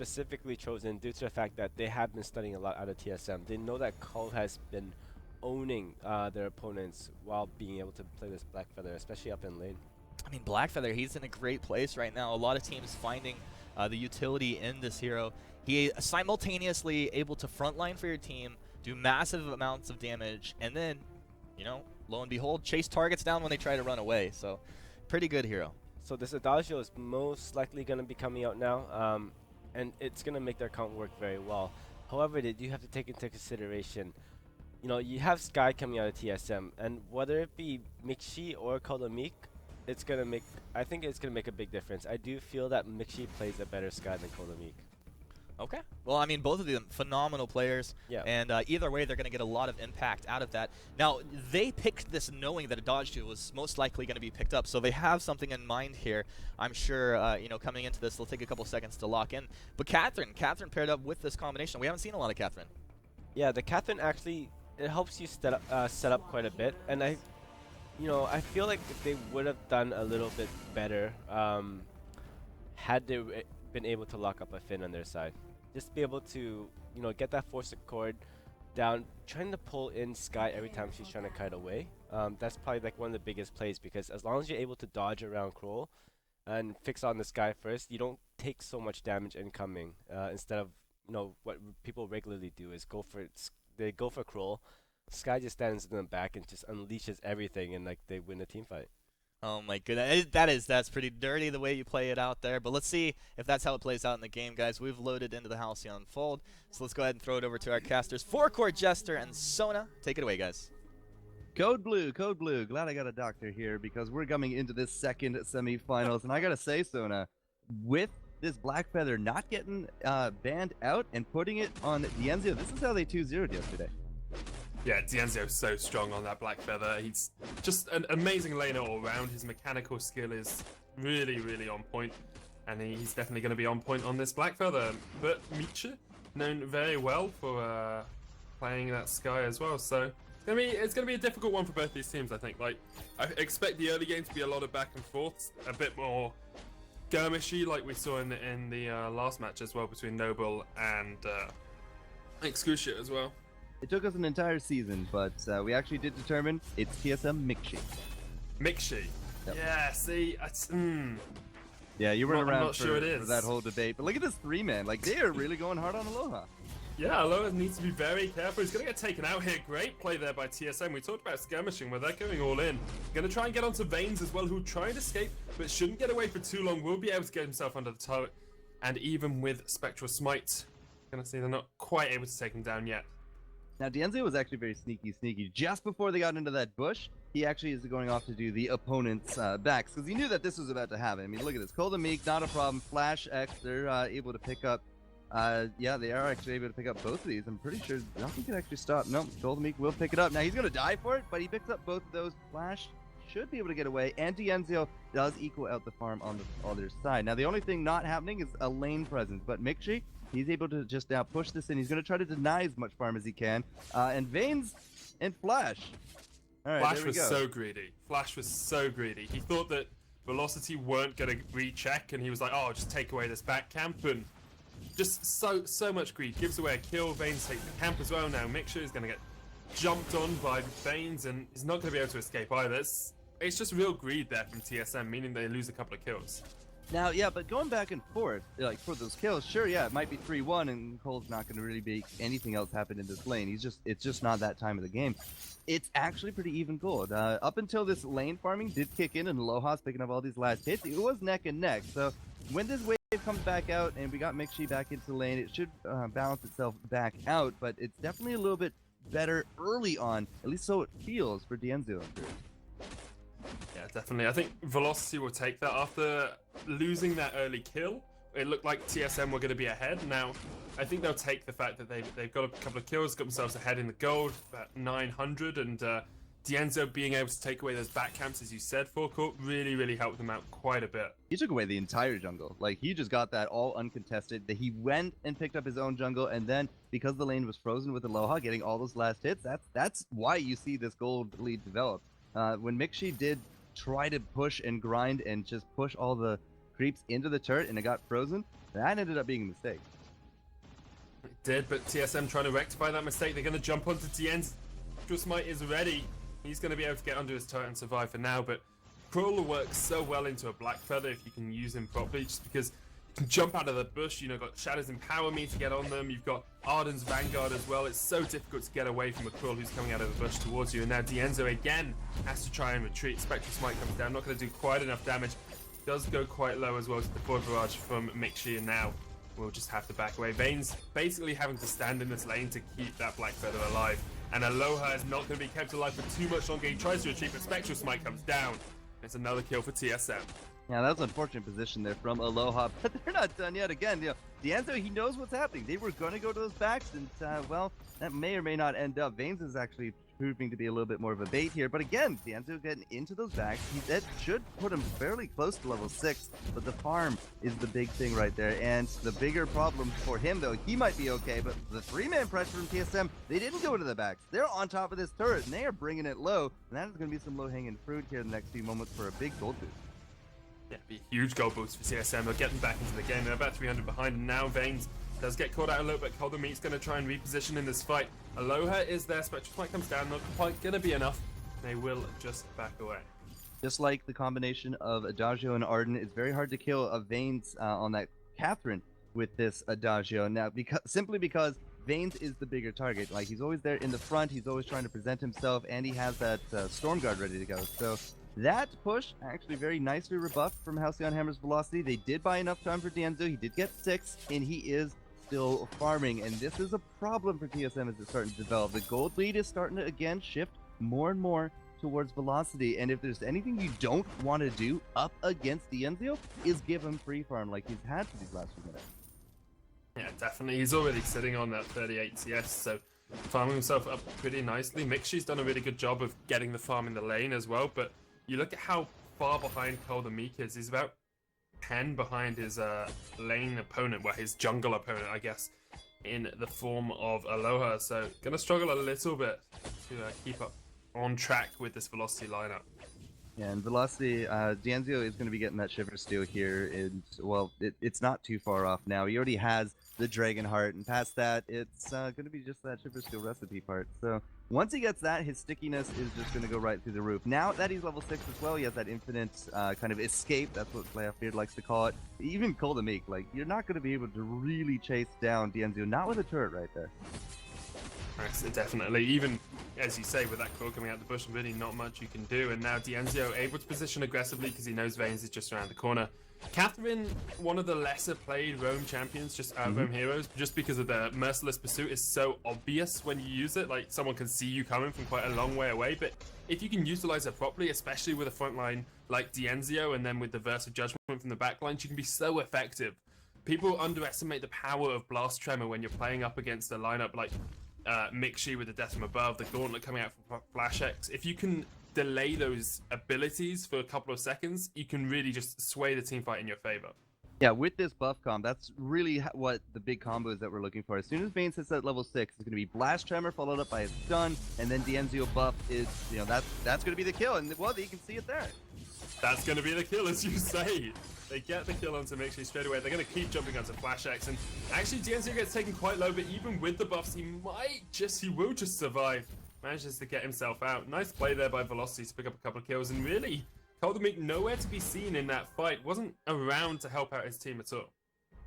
specifically chosen due to the fact that they have been studying a lot out of TSM. They know that Cole has been owning their opponents while being able to play this Black Feather, especially up in lane. I mean, Blackfeather, he's in a great place right now. A lot of teams finding the utility in this hero. He is simultaneously able to frontline for your team, do massive amounts of damage, and then, you know, lo and behold, chase targets down when they try to run away. So, pretty good hero. So this Adagio is most likely going to be coming out now, and it's going to make their count work very well. However, they do have to take into consideration, you know, you have Sky coming out of TSM, and whether it be Mixi or Kolomik, it's going to make, I think it's going to make a big difference. I do feel that Mixi plays a better Sky than Kolomik. Okay. Well, I mean, both of them phenomenal players. Yeah. And either way, they're going to get a lot of impact out of that. Now, they picked this knowing that a dodge duel was most likely going to be picked up, so they have something in mind here. I'm sure, you know, coming into this, they'll take a couple seconds to lock in. But Catherine paired up with this combination. We haven't seen a lot of Catherine. Yeah, the Catherine actually, it helps you set up quite a bit, and you know, I feel like if they would have done a little bit better, had they been able to lock up a Finn on their side. Just be able to, you know, get that force accord down, trying to pull in Sky every time she's trying to kite away. That's probably like one of the biggest plays, because as long as you're able to dodge around Kroll and fix on the Sky first, you don't take so much damage incoming. Instead of, you know, what people regularly do is they go for Kroll, Sky just stands in the back and just unleashes everything, and like they win a team fight. Oh my goodness, that's pretty dirty the way you play it out there. But let's see if that's how it plays out in the game, guys. We've loaded into the Halcyon Fold, so let's go ahead and throw it over to our casters. Forecourt Jester and Sona, take it away, guys. Code Blue, Code Blue. Glad I got a doctor here because we're coming into this second semifinals, and I gotta say, Sona, with this Black Feather not getting banned out and putting it on Dienzio, this is how they 2-0'd yesterday. Yeah, Dienzio's so strong on that Black Feather. He's just an amazing laner all around. His mechanical skill is really, really on point, and he's definitely going to be on point on this Black Feather. But Micha, known very well for playing that Sky as well, so it's gonna be a difficult one for both these teams. I think. Like, I expect the early game to be a lot of back and forth, a bit more skirmishy, like we saw in the last match as well between Noble and Excrucia as well. It took us an entire season, but we actually did determine it's TSM Mixi. Mixi? Yep. Yeah, see, yeah, you weren't around for that whole debate, but look at this three-man. Like, they are really going hard on Aloha. Yeah, Aloha needs to be very careful. He's going to get taken out here. Great play there by TSM. We talked about skirmishing, where they're going all in. Going to try and get onto Vaynes as well, who'll try and escape, but shouldn't get away for too long. Will be able to get himself under the turret, and even with Spectral Smite, going to see they're not quite able to take him down yet. Now, Dienzio was actually very sneaky. Just before they got into that bush, he actually is going off to do the opponent's backs, because he knew that this was about to happen. I mean, look at this. Cold and Meek, not a problem. Flash X, they're able to pick up. Yeah, they are actually able to pick up both of these. I'm pretty sure nothing can actually stop. Nope, Cold and Meek will pick it up. Now, he's going to die for it, but he picks up both of those. Flash should be able to get away, and Dienzio does equal out the farm on the other side. Now, the only thing not happening is a lane presence, but Mixi, he's able to just now push this in. He's going to try to deny as much farm as he can. And Vaynes and Flash. All right, Flash was so greedy. Flash was so greedy. He thought that Velocity weren't going to recheck, and he was like, oh, just take away this back camp. And just so much greed. Gives away a kill. Vaynes takes the camp as well. Now Mixer is going to get jumped on by Vaynes, and he's not going to be able to escape either. It's just real greed there from TSM, meaning they lose a couple of kills. Now, yeah, but going back and forth, like, for those kills, sure, yeah, it might be 3-1, and Cole's not going to really make anything else happen in this lane. It's just not that time of the game. It's actually pretty even gold. Up until this lane farming did kick in, and Aloha's picking up all these last hits, it was neck and neck. So when this wave comes back out, and we got Mixi back into the lane, it should balance itself back out, but it's definitely a little bit better early on, at least so it feels for Dienzio. Yeah, definitely. I think Velocity will take that after losing that early kill. It looked like TSM were going to be ahead. Now, I think they'll take the fact that they've got a couple of kills, got themselves ahead in the gold, about 900, and Dienzio being able to take away those back camps, as you said, Forecourt, really, really helped them out quite a bit. He took away the entire jungle. Like, he just got that all uncontested. He went and picked up his own jungle, and then, because the lane was frozen with Aloha, getting all those last hits, that's why you see this gold lead develop. When Mixi did try to push and grind and just push all the creeps into the turret and it got frozen. That ended up being a mistake. It did, but TSM trying to rectify that mistake. They're going to jump onto Tien's. Smite is ready. He's going to be able to get under his turret and survive for now, but Crawler works so well into a Black Feather if you can use him properly, just because you can jump out of the bush. You know, got Shadows Empower Me to get on them. You've got Arden's Vanguard as well. It's so difficult to get away from a Crawl who's coming out of the bush towards you. And now Dienzo again has to try and retreat. Spectral Smite comes down, not going to do quite enough damage. Does go quite low as well to the forward barrage from Mixi, and now we'll just have to back away. Vayne's basically having to stand in this lane to keep that Black Feather alive. And Aloha is not going to be kept alive for too much longer. He tries to retreat, but Spectral Smite comes down. It's another kill for TSM. Yeah, that was an unfortunate position there from Aloha, but they're not done yet. Again, Dienzo, he knows what's happening. They were going to go to those backs, and, well, that may or may not end up. Vaynes is actually proving to be a little bit more of a bait here, but again, Dienzo getting into those backs. That should put him fairly close to level 6, but the farm is the big thing right there, and the bigger problem for him, though, he might be okay, but the 3-man pressure from TSM, they didn't go into the backs. They're on top of this turret, and they are bringing it low, and that is going to be some low-hanging fruit here in the next few moments for a big gold boost. Yeah, be a huge goal boost for TSM. They're getting back into the game. They're about 300 behind, and now Vaynes does get caught out a little bit. Colder Meat's going to try and reposition in this fight. Aloha is there. Spectral Smite comes down. Not quite going to be enough. They will just back away. Just like the combination of Adagio and Arden, it's very hard to kill a Vaynes on that Catherine with this Adagio. Now, simply because Vaynes is the bigger target. Like, he's always there in the front. He's always trying to present himself, and he has that Storm Guard ready to go. So that push actually very nicely rebuffed from Halcyon Hammer's velocity. They did buy enough time for Dienzo. He did get 6, and he is still farming, and this is a problem for TSM as it's starting to develop. The gold lead is starting to again shift more and more towards velocity, and if there's anything you don't want to do up against Dienzo is give him free farm like he's had for these last few minutes. Yeah, definitely. He's already sitting on that 38 CS, so farming himself up pretty nicely. Mixi's done a really good job of getting the farm in the lane as well, but you look at how far behind Colder Meek is. He's about 10 behind his lane opponent, well, his jungle opponent, I guess, in the form of Aloha. So gonna struggle a little bit to keep up on track with this velocity lineup. Yeah, and velocity, Dienzo is going to be getting that Shiver Steel here, and well, it's not too far off now. He already has the Dragon Heart, and past that, it's going to be just that Shiver Steel recipe part. So once he gets that, his stickiness is just going to go right through the roof. Now that he's level 6 as well, he has that infinite kind of escape. That's what Playoff Beard likes to call it. Even Cold Meek, like, you're not going to be able to really chase down Dienzo, not with a turret right there. Definitely. Even, as you say, with that claw coming out the bush, really not much you can do. And now Dienzo able to position aggressively because he knows Vaynes is just around the corner. Catherine, one of the lesser played roam champions, just roam heroes, just because of the merciless pursuit is so obvious when you use it. Like, someone can see you coming from quite a long way away, but if you can utilize it properly, especially with a front line like Dienzo, and then with the Verse of Judgment from the back line, she can be so effective. People underestimate the power of Blast Tremor when you're playing up against a lineup like Mixi with the Death from Above, the Gauntlet coming out from Flash X. If you can delay those abilities for a couple of seconds, you can really just sway the team fight in your favor. Yeah, with this buff comp, that's really what the big combo is that we're looking for. As soon as Vaynes hits that level 6, it's going to be Blast Tremor followed up by a stun, and then Dienzo buff is, you know, that's going to be the kill, and well, you can see it there. That's going to be the kill, as you say. They get the kill onto Mixi straight away. They're going to keep jumping onto Flash X, and actually Dienzo gets taken quite low, but even with the buffs, he will just survive. Manages to get himself out. Nice play there by Velocity to pick up a couple of kills, and really, Colder Meek nowhere to be seen in that fight. Wasn't around to help out his team at all.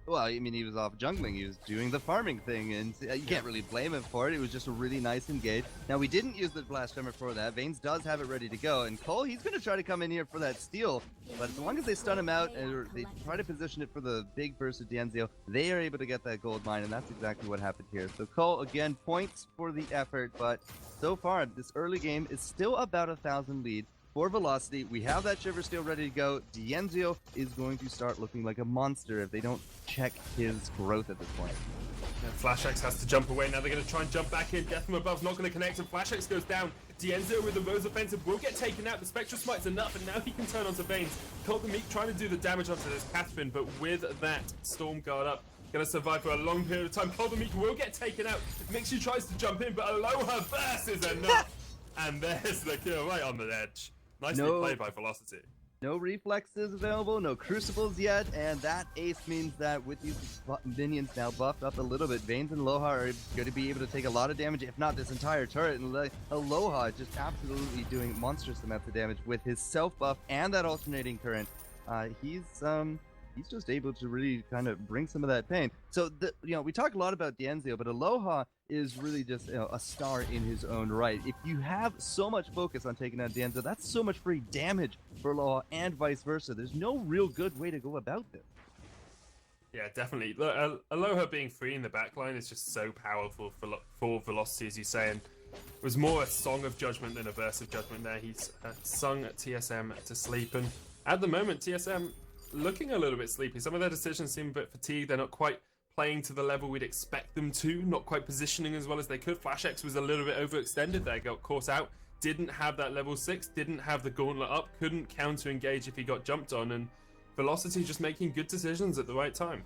Well, I mean, he was off jungling. He was doing the farming thing, and you can't really blame him for it. It was just a really nice engage. Now, we didn't use the Blast Tremor for that. Vaynes does have it ready to go, and Cole, he's going to try to come in here for that steal, but as long as they stun him out and they try to position it for the big burst of Dienzo, they are able to get that gold mine, and that's exactly what happened here. So Cole, again, points for the effort, but so far, this early game is still about 1,000 lead. For Velocity, we have that Shiver Steel ready to go. Dienzo is going to start looking like a monster if they don't check his growth at this point. And Flash X has to jump away. Now they're going to try and jump back in. Death from Above's not going to connect, and Flash X goes down. Dienzo with the Rose Offensive will get taken out. The Spectral Smite's enough, and now he can turn onto Vaynes. Colton Meek trying to do the damage onto this Catherine, but with that Storm Guard up, going to survive for a long period of time. Colton Meek will get taken out. Mixu tries to jump in, but Aloha Burst is enough. And there's the kill right on the edge. Nicely played by Velocity. No reflexes available, no crucibles yet, and that ace means that with these minions now buffed up a little bit, Vaynes and Aloha are going to be able to take a lot of damage, if not this entire turret, and Aloha just absolutely doing monstrous amounts of damage with his self-buff and that alternating current. He's just able to really kind of bring some of that pain. So, we talk a lot about Dienzio, but Aloha is really just a star in his own right. If you have so much focus on taking out Dienzio, that's so much free damage for Aloha and vice versa. There's no real good way to go about this. Yeah, definitely. Aloha being free in the backline is just so powerful for Velocity, as you say, and it was more a song of judgment than a verse of judgment there. He's sung TSM to sleep, and at the moment, TSM looking a little bit sleepy. Some of their decisions seem a bit fatigued. They're not quite playing to the level we'd expect them to, not quite positioning as well as they could. FlashX was a little bit overextended there, got caught out, didn't have that level 6, didn't have the gauntlet up, couldn't counter engage if he got jumped on, and Velocity just making good decisions at the right time.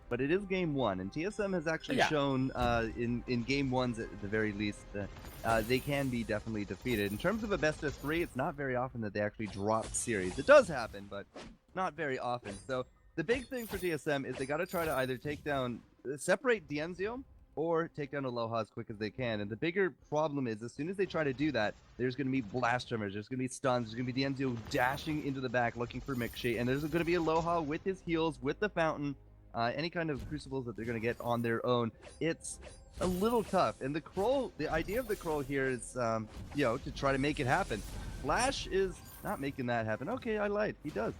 But it is game 1, and TSM has actually shown in game 1s at the very least that they can be definitely defeated. In terms of a best of 3, it's not very often that they actually drop series. It does happen, but not very often. So the big thing for TSM is they got to try to either separate Dienzio or take down Aloha as quick as they can. And the bigger problem is as soon as they try to do that, there's going to be blast tremors, there's going to be stuns, there's going to be Dienzio dashing into the back looking for Mixi, and there's going to be Aloha with his heals, with the fountain, any kind of crucibles that they're going to get on their own. It's a little tough. And the idea of the Kroll here is, to try to make it happen. Flash is not making that happen. Okay, I lied. He does.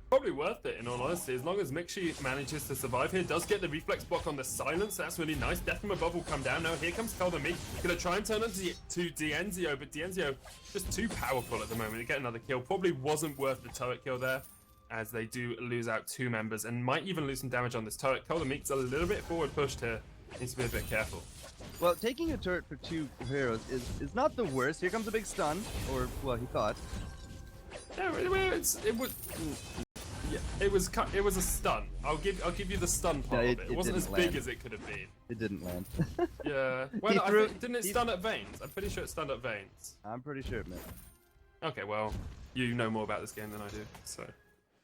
Probably worth it, in all honesty, as long as Mixi manages to survive here. Does get the reflex block on the silence, that's really nice. Death from above will come down now. Here comes Meek, gonna try and turn it to Dienzio, but Dienzio just too powerful at the moment to get another kill. Probably wasn't worth the turret kill there, as they do lose out 2 members and might even lose some damage on this turret. Meek's a little bit forward pushed here, needs to be a bit careful. Well, taking a turret for 2 heroes is not the worst. Here comes a big stun, or, well, he thought. Yeah, it was a stun. I'll give you the stun part of it. It wasn't as big as it could have been. It didn't land. Yeah. Well, didn't it stun at Vaynes? I'm pretty sure it stunned at Vaynes. I'm pretty sure it missed. Okay, well, you know more about this game than I do, so.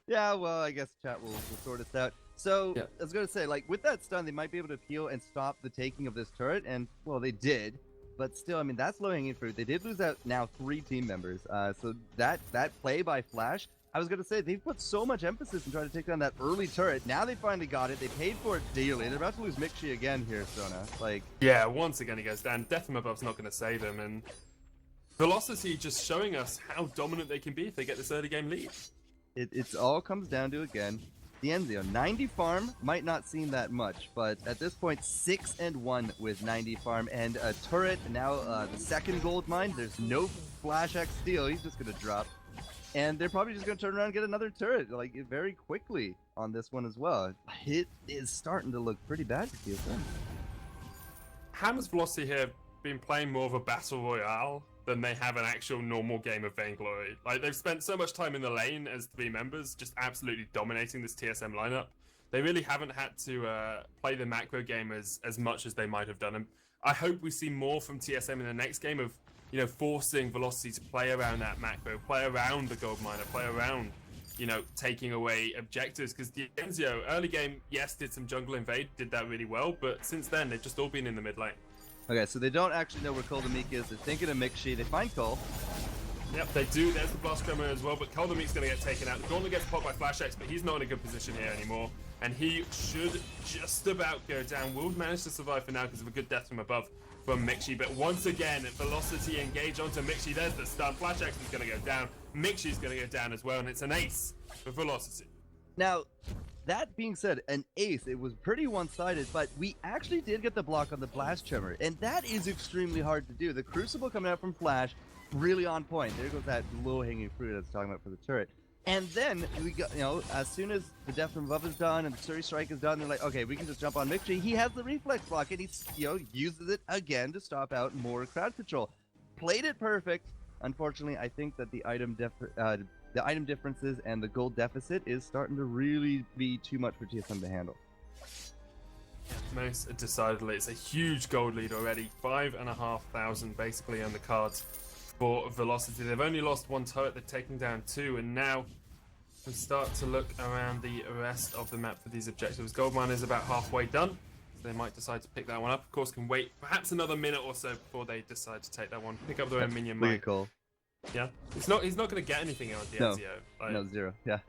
Yeah, well, I guess chat will sort this out. So, yeah. I was going to say, like, with that stun, they might be able to peel and stop the taking of this turret, and, well, they did. But still, I mean, that's low-hanging fruit. They did lose out now 3 team members. So that play by Flash, I was going to say, they've put so much emphasis in trying to take down that early turret. Now they finally got it. They paid for it dearly. They're about to lose Mixi again here, Sona. Like, yeah, once again he goes down. Death from above's not going to save him, and Velocity just showing us how dominant they can be if they get this early game lead. It all comes down to, again, Dienzio. 90 farm might not seem that much, but at this point, 6-1 with 90 farm and a turret. Now the second gold mine. There's no Flash X steal. He's just going to drop. And they're probably just going to turn around and get another turret, like, very quickly on this one as well. It is starting to look pretty bad for TSM. Hammer's Velocity here been playing more of a battle royale than they have an actual normal game of Vainglory. Like, they've spent so much time in the lane as 3 members, just absolutely dominating this TSM lineup. They really haven't had to play the macro game as much as they might have done. And I hope we see more from TSM in the next game of, forcing Velocity to play around that macro, play around the gold miner, play around, taking away objectives. Because Dienzio, early game, yes, did some jungle invade, did that really well, but since then, they've just all been in the mid lane. Okay, so they don't actually know where Meek is. They're thinking of Mixi. They find Cole. Yep, they do. There's the blast tremor as well, but Meek's going to get taken out. The gauntlet gets popped by Flash X, but he's not in a good position here anymore. And he should just about go down. Will manage to survive for now because of a good death from above from Mixi. But once again, Velocity engage onto Mixi. There's the stun. Flash X is going to go down. Mixi's going to go down as well, and it's an ace for Velocity. Now, that being said, an ace, it was pretty one-sided, but we actually did get the block on the blast tremor, and that is extremely hard to do. The Crucible coming out from Flash, really on point. There goes that low-hanging fruit I was talking about for the turret. And then we got, as soon as the death from above is done and the Surrey Strike is done, they're like, okay, we can just jump on Mixi. He has the reflex block, and he, uses it again to stop out more crowd control. Played it perfect. Unfortunately, I think that the item differences and the gold deficit is starting to really be too much for TSM to handle. Most decidedly, it's a huge gold lead already. 5,500 basically on the cards. for Velocity. They've only lost one turret, they've taken down 2, and now we start to look around the rest of the map for these objectives. Goldmine is about halfway done, so they might decide to pick that one up. Of course, can wait perhaps another minute or so before they decide to take that one. Pick up their own minion mine. Pretty cool. Yeah, he's not going to get anything on Dienzio. No, 0. Yeah.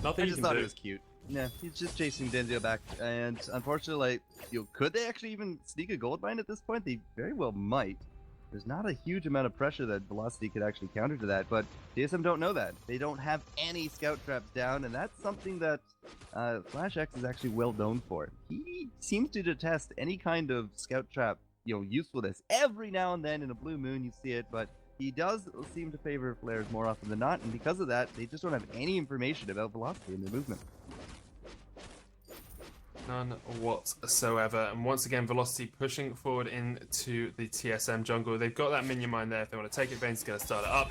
Nothing I you just can thought do. it was cute. Yeah, he's just chasing Denzio back, and unfortunately, could they actually even sneak a gold mine at this point? They very well might. There's not a huge amount of pressure that Velocity could actually counter to that, but TSM don't know that. They don't have any scout traps down, and that's something that Flash X is actually well known for. He seems to detest any kind of scout trap, usefulness. Every now and then in a blue moon you see it, but he does seem to favor flares more often than not, and because of that, they just don't have any information about Velocity and their movement. None whatsoever. And once again, Velocity pushing forward into the TSM jungle. They've got that minion mine there. If they want to take it, Vane's going to start it up.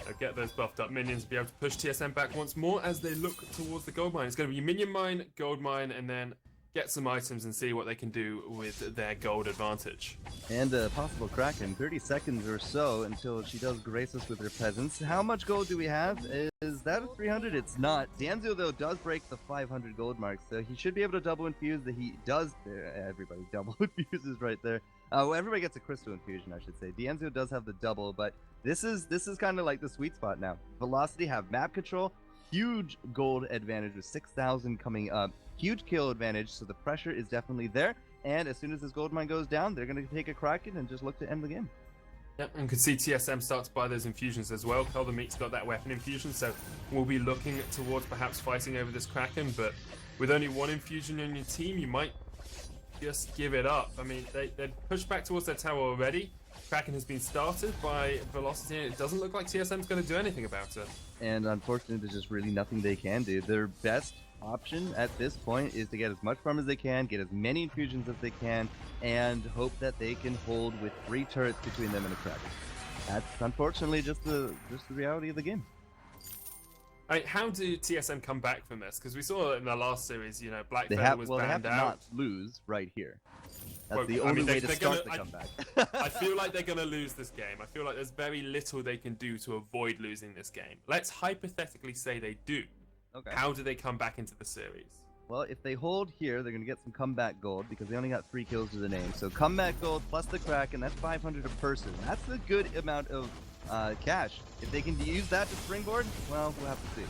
They'll get those buffed up minions, be able to push TSM back once more as they look towards the gold mine. It's going to be minion mine, gold mine, and then get some items and see what they can do with their gold advantage. And a possible Kraken, 30 seconds or so until she does grace us with her peasants. How much gold do we have? Is that a 300? It's not. Dienzio, though, does break the 500 gold mark, so he should be able to double infuse. He does. Everybody double infuses right there. Well, everybody gets a crystal infusion, I should say. Dienzio does have the double, but this is kind of like the sweet spot now. Velocity have map control, huge gold advantage with 6,000 coming up. Huge kill advantage, so the pressure is definitely there. And as soon as this gold mine goes down, they're going to take a Kraken and just look to end the game. Yep, and can see TSM start to buy those infusions as well. Meek's got that weapon infusion, so we'll be looking towards perhaps fighting over this Kraken, but with only one infusion on your team, you might just give it up. I mean, they're pushed back towards their tower already. Kraken has been started by Velocity, and it doesn't look like TSM's going to do anything about it. And unfortunately, there's just really nothing they can do. Their best option at this point is to get as much farm as they can, get as many infusions as they can, and hope that they can hold with 3 turrets between them and a Kraken. That's unfortunately just the reality of the game. How do TSM come back from this? Because we saw in the last series, Black They Feather have, was well, they have banned to out. not lose right here. That's Well, the I only mean, way they're to start gonna- the comeback. I feel like they're going to lose this game. I feel like there's very little they can do to avoid losing this game. Let's hypothetically say they do. Okay. How do they come back into the series? Well, if they hold here, they're going to get some comeback gold because they only got 3 kills to the name. So comeback gold plus the Kraken, that's 500 a person. That's a good amount of cash. If they can use that to springboard, well, we'll have to see.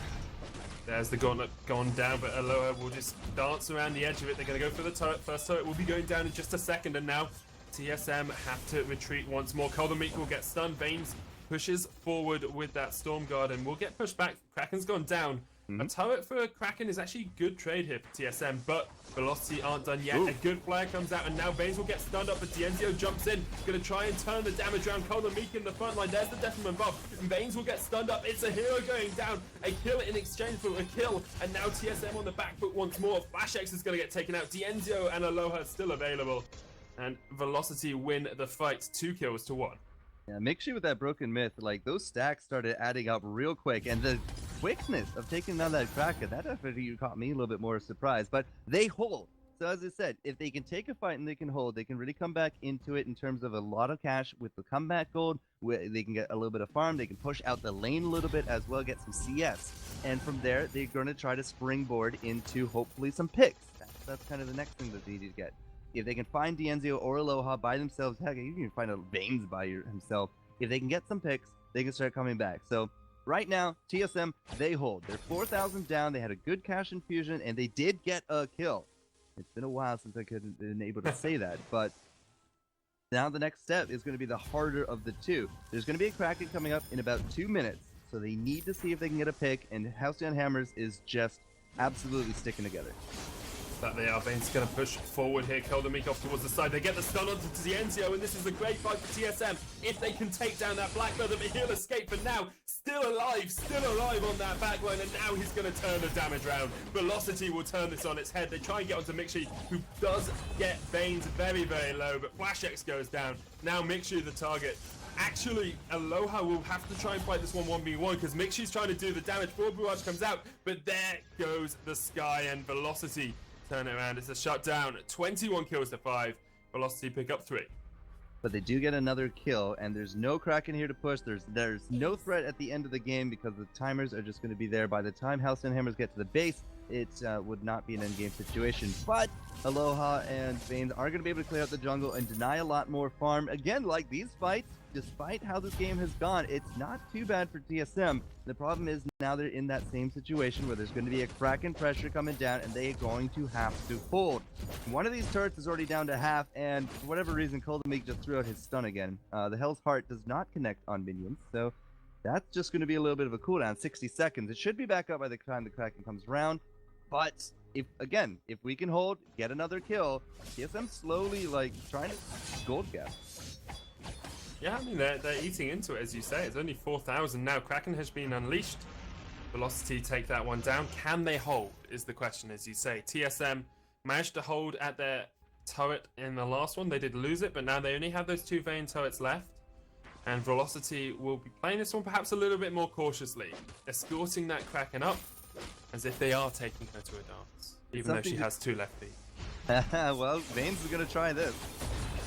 There's the gauntlet gone down, but Aloha will just dance around the edge of it. They're going to go for the turret. First turret will be going down in just a second, and now TSM have to retreat once more. Meek will get stunned. Vanes pushes forward with that Storm Guard, and will get pushed back. Kraken's gone down. A turret for Kraken is actually a good trade here for TSM, but Velocity aren't done yet. Ooh. A good flare comes out, and now Vanes will get stunned up, but Dienzio jumps in. Going to try and turn the damage around. Meek in the front line. There's the Deathman buff. Vanes will get stunned up. It's a hero going down. A kill in exchange for a kill, and now TSM on the back foot once more. Flash X is going to get taken out. Dienzio and Aloha still available, and Velocity win the fight 2 kills to 1. Yeah, Mixie with that broken myth, like those stacks started adding up real quick, and the quickness of taking down that Kraken, that definitely caught me a little bit more surprised, but they hold. So as I said, if they can take a fight and they can hold, they can really come back into it in terms of a lot of cash with the comeback gold. They can get a little bit of farm, they can push out the lane a little bit as well, get some CS. And from there, they're going to try to springboard into hopefully some picks. That's kind of the next thing that they need to get. If they can find Dienzio or Aloha by themselves, heck, you can find a Vanes by himself. If they can get some picks, they can start coming back. So right now, TSM, they hold. They're 4,000 down. They had a good cash infusion, and they did get a kill. It's been a while since I could have been able to say that, but now the next step is going to be the harder of the two. There's going to be a Kraken coming up in about 2 minutes, so they need to see if they can get a pick, and Halcyon Hammers is just absolutely sticking together. That they are. Vane's going to push forward here. Meek off towards the side. They get the stun onto Dienzio, and this is a great fight for TSM. If they can take down that Black Feather, but he'll escape for now. Still alive on that backline, and now he's going to turn the damage round. Velocity will turn this on its head. They try and get onto Mixie, who does get Vanes very, very low, but Flash X goes down. Now Mixie the target. Actually, Aloha will have to try and fight this 1v1 because Mixie's trying to do the damage. Forward Barrage comes out, but there goes the Sky, and Velocity turn it around. It's a shutdown. 21 kills to 5. Velocity pick up 3. but they do get another kill, and there's no Kraken here to push. There's no threat at the end of the game because the timers are just going to be there. By the time Halcyon Hammers get to the base, it would not be an endgame situation. But Aloha and Veins are going to be able to clear out the jungle and deny a lot more farm. Again, like these fights, despite how this game has gone, it's not too bad for TSM. The problem is now they're in that same situation where there's going to be a Kraken pressure coming down, and they are going to have to hold. One of these turrets is already down to half, and for whatever reason, Coldemik just threw out his stun again. The Hell's Heart does not connect on minions, so that's just going to be a little bit of a cooldown, 60 seconds. It should be back up by the time the Kraken comes around, but if we can hold, get another kill, TSM slowly trying to gold gap. Yeah, I mean, they're eating into it, as you say. It's only 4,000 now. Kraken has been unleashed. Velocity take that one down. Can they hold, is the question, as you say. TSM managed to hold at their turret in the last one. They did lose it, but now they only have those 2 Vayne turrets left. And Velocity will be playing this one perhaps a little bit more cautiously, escorting that Kraken up as if they are taking her to a dance, even though she has 2 left feet. Well, Veins is going to try this.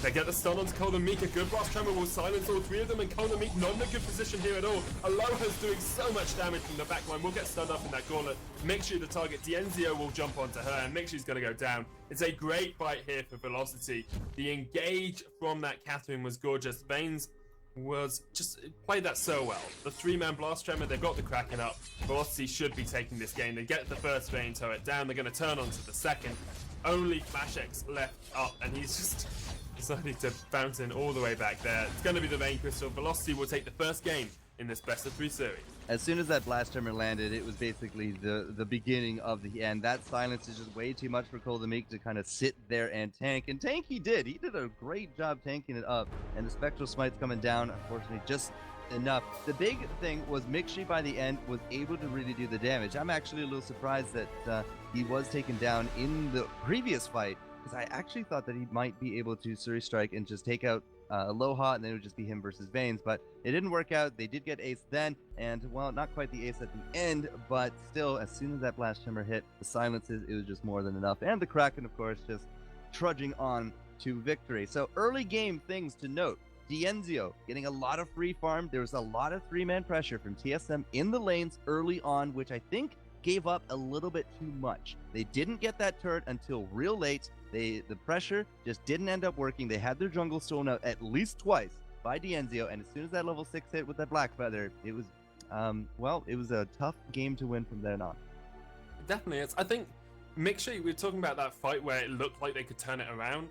They get the stun onto Coldemik. A good blast tremor will silence all 3 of them, and Coldemik not in a good position here at all. Aloha's doing so much damage from the backline. Will get stunned up in that gauntlet. Mixu the target. Dienzio will jump onto her, and Mixu's going to go down. It's a great fight here for Velocity. The engage from that Catherine was gorgeous. Veins was just played that so well. The 3-man blast tremor, they've got the Kraken up. Velocity should be taking this game. They get the first Vayne turret down. They're going to turn onto the second. Only FlashX left up, and he's just decided to bounce in all the way back there. It's going to be the Vayne Crystal. Velocity will take the first game in this best of 3 series. As soon as that blast tremor landed, it was basically the beginning of the end. That silence is just way too much for Coldemik to kind of sit there and tank. And tank he did. He did a great job tanking it up. And the Spectral Smite's coming down, unfortunately, just enough. The big thing was Mixi by the end was able to really do the damage. I'm actually a little surprised that he was taken down in the previous fight, because I actually thought that he might be able to Suri Strike and just take out Aloha, and then it would just be him versus Veins, but it didn't work out. They did get ace then, and well, not quite the ace at the end, but still, as soon as that blast tremor hit, the silences, it was just more than enough. And the Kraken, of course, just trudging on to victory. So early game things to note. Dienzio getting a lot of free farm. There was a lot of 3-man pressure from TSM in the lanes early on, which I think gave up a little bit too much. They didn't get that turret until real late. The pressure just didn't end up working. They had their jungle stolen out at least twice by Dienzio, and as soon as that level 6 hit with that Black Feather, it was, it was a tough game to win from then on. Definitely, I think Mixi, we were talking about that fight where it looked like they could turn it around.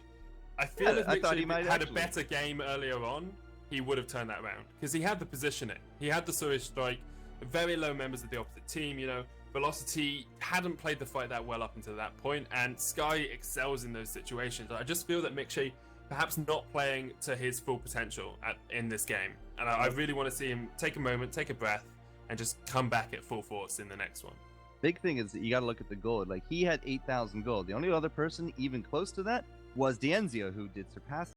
I feel if Mixi had a better game earlier on, he would have turned that around, because he had the positioning. He had the Suri Strike, very low members of the opposite team, you know. Velocity hadn't played the fight that well up until that point, and Sky excels in those situations. I just feel that Mixi perhaps not playing to his full potential in this game, and I really want to see him take a moment, take a breath, and just come back at full force in the next one. Big thing is that you got to look at the gold. Like, he had 8,000 gold. The only other person even close to that was Dienzio, who did surpass